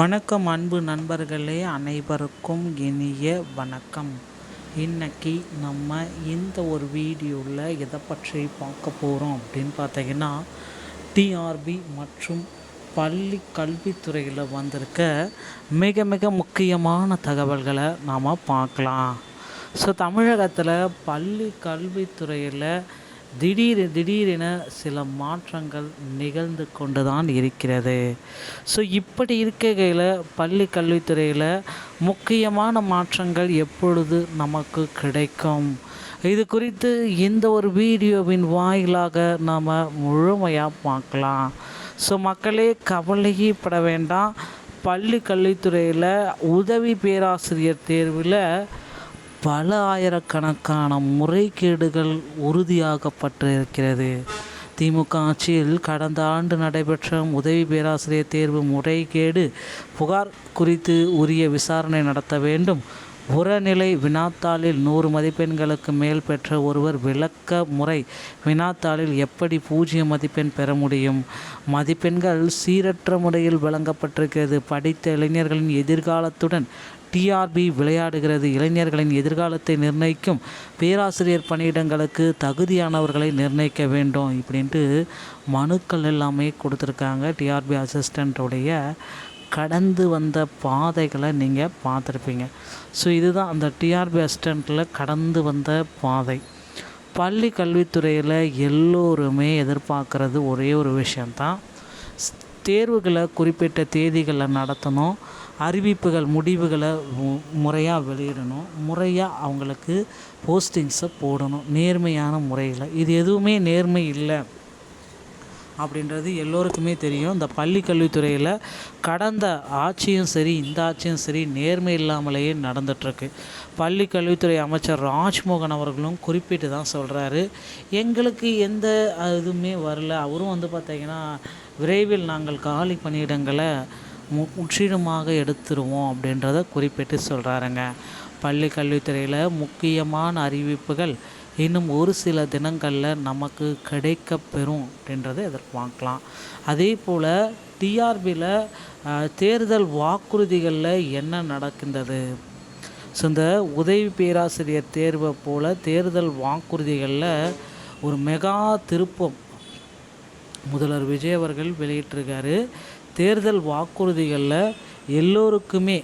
வணக்கம் அன்பு நண்பர்களே, அனைவருக்கும் இனிய வணக்கம். இன்னைக்கு நம்ம இந்த ஒரு வீடியோவில் எதை பற்றி பார்க்க போகிறோம் அப்படின்னு பார்த்தீங்கன்னா, டிஆர்பி மற்றும் பள்ளி கல்வித்துறையில் வந்திருக்க மிக மிக முக்கியமான தகவல்களை நாம் பார்க்கலாம். ஸோ தமிழகத்தில் பள்ளி கல்வித்துறையில் திடீரென சில மாற்றங்கள் நிகழ்ந்து கொண்டு தான் இருக்கிறது. ஸோ இப்படி இருக்கையில் பள்ளி கல்வித்துறையில் முக்கியமான மாற்றங்கள் எப்பொழுது நமக்கு கிடைக்கும், இது குறித்து இந்த ஒரு வீடியோவின் வாயிலாக நாம் முழுமையாக பார்க்கலாம். ஸோ மக்களே, கவலையே பட வேண்டாம். பள்ளி கல்வித்துறையில் உதவி பேராசிரியர் தேர்வில் பல ஆயிரக்கணக்கான முறைகேடுகள் உறுதியாகப்பட்டிருக்கிறது. திமுக ஆட்சியில் கடந்த ஆண்டு நடைபெற்ற உதவி பேராசிரியர் தேர்வு முறைகேடு புகார் குறித்து உரிய விசாரணை நடத்த வேண்டும். புறநிலை வினாத்தாளில் 100 மதிப்பெண்களுக்கு மேல் பெற்ற ஒருவர் விளக்க முறை வினாத்தாளில் எப்படி 0 மதிப்பெண் பெற முடியும்? மதிப்பெண்கள் சீரற்ற முறையில் வழங்கப்பட்டிருக்கிறது. படித்த இளைஞர்களின் எதிர்காலத்துடன் டிஆர்பி விளையாடுகிறது. இளைஞர்களின் எதிர்காலத்தை நிர்ணயிக்கும் பேராசிரியர் பணியிடங்களுக்கு தகுதியானவர்களை நிர்ணயிக்க வேண்டும் இப்படின்ட்டு மனுக்கள் எல்லாமே கொடுத்துருக்காங்க. டிஆர்பி அசிஸ்டண்ட்டுடைய கடந்து வந்த பாதைகளை நீங்கள் பார்த்துருப்பீங்க. ஸோ இதுதான் அந்த டிஆர்பி அசிஸ்டண்ட்டில் கடந்து வந்த பாதை. பள்ளி கல்வித்துறையில் எல்லோருமே எதிர்பார்க்குறது ஒரே ஒரு விஷயந்தான், தேர்வுகளை குறிப்பிட்ட தேதிகளில் நடத்தணும், அறிவிப்புகள் முடிவுகளை முறையாக வெளியிடணும், முறையாக அவங்களுக்கு போஸ்டிங்ஸை போடணும் நேர்மையான முறையில். இது எதுவுமே நேர்மை இல்லை அப்படின்றது எல்லோருக்குமே தெரியும். இந்த பள்ளி கல்வித்துறையில் கடந்த ஆட்சியும் சரி இந்த ஆட்சியும் சரி நேர்மை இல்லாமலேயே நடந்துகிட்ருக்கு. பள்ளி கல்வித்துறை அமைச்சர் ராஜ்மோகன் அவர்களும் குறிப்பிட்டு தான் சொல்கிறாரு, எங்களுக்கு எந்த இதுவுமே வரல. அவரும் பார்த்திங்கன்னா விரைவில் நாங்கள் காலி பணியிடங்களை முற்றிலுமாக எடுத்துருவோம் அப்படின்றத குறிப்பிட்டு சொல்கிறாருங்க. பள்ளி கல்வித்துறையில் முக்கியமான அறிவிப்புகள் இன்னும் ஒரு சில தினங்களில் நமக்கு கிடைக்க பெறும் அப்படின்றத எதிர்பார்க்கலாம். அதே போல் டிஆர்பியில் தேர்தல் வாக்குறுதிகளில் என்ன நடக்கின்றது? ஸோ இந்த உதவி பேராசிரியர் தேர்வை போல் தேர்தல் வாக்குறுதிகளில் ஒரு மெகா திருப்பம் முதல்வர் விஜய் அவர்கள் வெளியிட்டிருக்காரு. தேர்தல் வாக்குறுதிகளில் எல்லோருக்குமே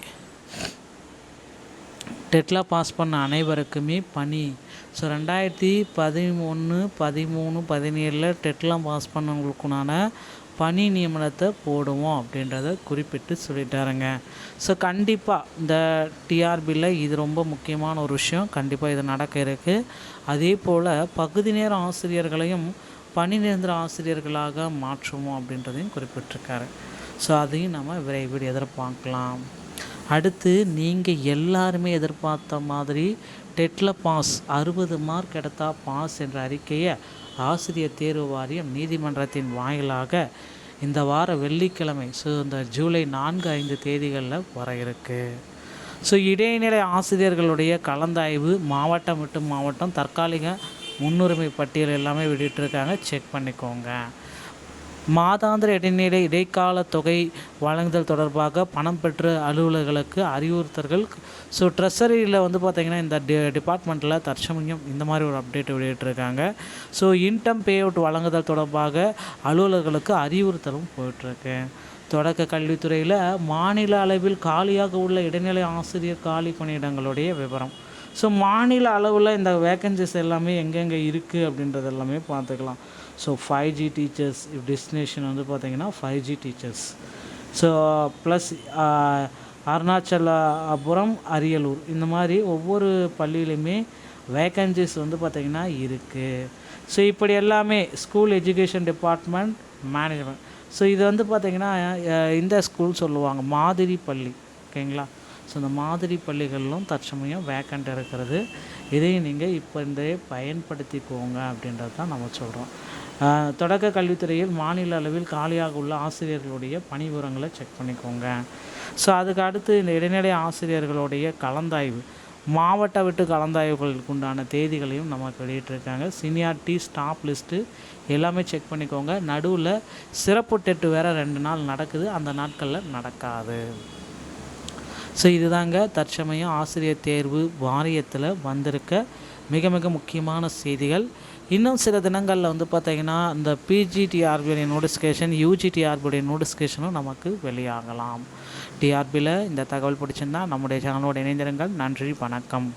டெட்ல பாஸ் பண்ண அனைவருக்குமே பணி. ஸோ 2011, 13, 17 டெட்லாம் பாஸ் பண்ணவங்களுக்குனான பணி நியமனத்தை போடுவோம் அப்படின்றத குறிப்பிட்டு சொல்லிட்டாருங்க. ஸோ கண்டிப்பாக இந்த டிஆர்பியில் இது ரொம்ப முக்கியமான ஒரு விஷயம். கண்டிப்பாக இது நடக்க இருக்குது. அதே போல் பகுதி நேர ஆசிரியர்களையும் பணி நிரந்தர ஆசிரியர்களாக மாற்றுவோம் அப்படின்றதையும் குறிப்பிட்டிருக்காரு. ஸோ அதையும் நம்ம விரைவில் எதிர்பார்க்கலாம். அடுத்து நீங்கள் எல்லாருமே எதிர்பார்த்த மாதிரி டெட்ல பாஸ் 60 மார்க் எடுத்தா பாஸ் என்ற அறிக்கையை ஆசிரியர் தேர்வு வாரியம் நீதிமன்றத்தின் வாயிலாக இந்த வார வெள்ளிக்கிழமை, ஸோ இந்த ஜூலை 4, 5 தேதிகளில் வர இருக்கு. ஸோ இடைநிலை ஆசிரியர்களுடைய கலந்தாய்வு மாவட்டம் விட்டு மாவட்டம் தற்காலிக முன்னுரிமை பட்டியல் எல்லாமே விட்டுருக்காங்க, செக் பண்ணிக்கோங்க. மாதாந்திர இடைநிலை இடைக்கால தொகை வழங்குதல் தொடர்பாக பணம் பெற்ற அலுவலர்களுக்கு அறிவுறுத்தல்கள். ஸோ ட்ரெஸரியில் பார்த்திங்கன்னா இந்த டிபார்ட்மெண்ட்டில் தற்சமயம் இந்த மாதிரி ஒரு அப்டேட் வெளியிட்டிருக்காங்க. ஸோ இன்கம் பே அவுட் வழங்குதல் தொடர்பாக அலுவலர்களுக்கு அறிவுறுத்தலும் போயிட்டுருக்கு. தொடக்க கல்வித்துறையில் மாநில அளவில் காலியாக உள்ள இடைநிலை ஆசிரியர் காலி பணியிடங்களுடைய விவரம். ஸோ மாநில அளவில் இந்த வேக்கன்சிஸ் எல்லாமே எங்கெங்கே இருக்குது அப்படின்றது எல்லாமே பார்த்துக்கலாம். ஸோ 5G டீச்சர்ஸ் டெஸ்டினேஷன் பார்த்திங்கன்னா 5G teachers. So plus Arunachalapuram, Ariyalur இந்த மாதிரி ஒவ்வொரு பள்ளியிலையுமே வேக்கன்சிஸ் பார்த்திங்கன்னா இருக்குது. ஸோ இப்படி எல்லாமே school education department management. So இது பார்த்திங்கன்னா இந்த ஸ்கூல் சொல்லுவாங்க மாதிரி பள்ளி, ஓகேங்களா? ஸோ இந்த மாதிரி பள்ளிகளிலும் தற்சமயம் வேக்கண்ட் இருக்கிறது. இதையும் நீங்கள் இப்போ இந்த பயன்படுத்திக்கோங்க அப்படின்றது தான் நம்ம சொல்கிறோம். தொடக்க கல்வித்துறையில் மாநில அளவில் காலியாக உள்ள ஆசிரியர்களுடைய பணி விவரங்களை செக் பண்ணிக்கோங்க. ஸோ அதுக்கு அடுத்து இந்த இடைநிலை ஆசிரியர்களுடைய கலந்தாய்வு மாவட்ட விட்டு கலந்தாய்வுகளுக்கு உண்டான தேதிகளையும் நமக்கு வெளியிட்டிருக்காங்க. சீனியாரிட்டி, ஸ்டாஃப் லிஸ்ட்டு எல்லாமே செக் பண்ணிக்கோங்க. நடுவில் சிறப்பு டெட்டு வேறு 2 நாள் நடக்குது, அந்த நாட்களில் நடக்காது. ஸோ இதுதாங்க தற்சமயம் ஆசிரியர் தேர்வு வாரியத்தில் வந்திருக்க மிக மிக முக்கியமான செய்திகள். இன்னும் சில தினங்களில் பார்த்திங்கன்னா இந்த பிஜிடிஆர்பியுடைய நோட்டிஃபிகேஷன், யூஜிடிஆர்பியுடைய நோட்டிஃபிகேஷனும் நமக்கு வெளியாகலாம். டிஆர்பியில் இந்த தகவல் பிடிச்சிருந்தால் நம்முடைய சேனலோடு இணைந்திருங்கள். நன்றி, வணக்கம்.